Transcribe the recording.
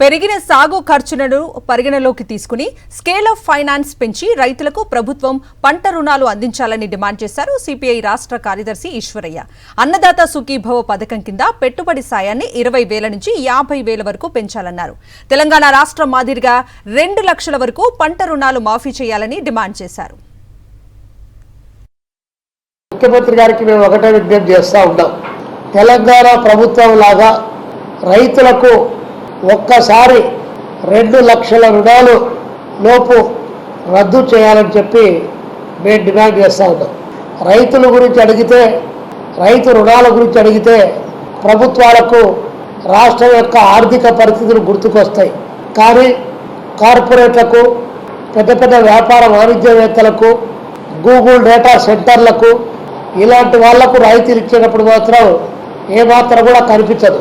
పెరిగిన సాగు ఖర్చులను పరిగణలోకి తీసుకుని స్కేల్ ఆఫ్ ఫైనాన్స్ పెంచి రైతులకు ప్రభుత్వం పంట రుణాలు అందించాలని డిమాండ్ చేశారు సిపిఐ రాష్ట్ర కార్యదర్శి ఈశ్వరయ్య. అన్నదాత సుఖీభవ పథకం కింద పెట్టుబడి సాయాన్ని 20,000 నుంచి 50,000 వరకు పెంచాలన్నారు. తెలంగాణ రాష్ట్రం మాదిరిగా 2 లక్షల వరకు పంట రుణాలు మాఫీ చేయాలని డిమాండ్ చేశారు. ముఖ్యమంత్రి గారికి మేము ఒకటే విజ్ఞప్తి చేస్తూ ఉన్నాం. తెలంగాణ ప్రభుత్వం లాగా రైతులకు ఒక్కసారి 2 లక్షల రుణాలు లోపు రద్దు చేయాలని చెప్పి మేము డిమాండ్ చేస్తూ ఉన్నాం. రైతుల గురించి అడిగితే, రైతు రుణాల గురించి అడిగితే ప్రభుత్వాలకు రాష్ట్రం యొక్క ఆర్థిక పరిస్థితులు గుర్తుకొస్తాయి. కానీ కార్పొరేట్లకు, పెద్ద పెద్ద వ్యాపార వాణిజ్యవేత్తలకు, గూగుల్ డేటా సెంటర్లకు, ఇలాంటి వాళ్లకు రాయితీలు ఇచ్చేటప్పుడు మాత్రం ఏమాత్రం కూడా కనిపించదు.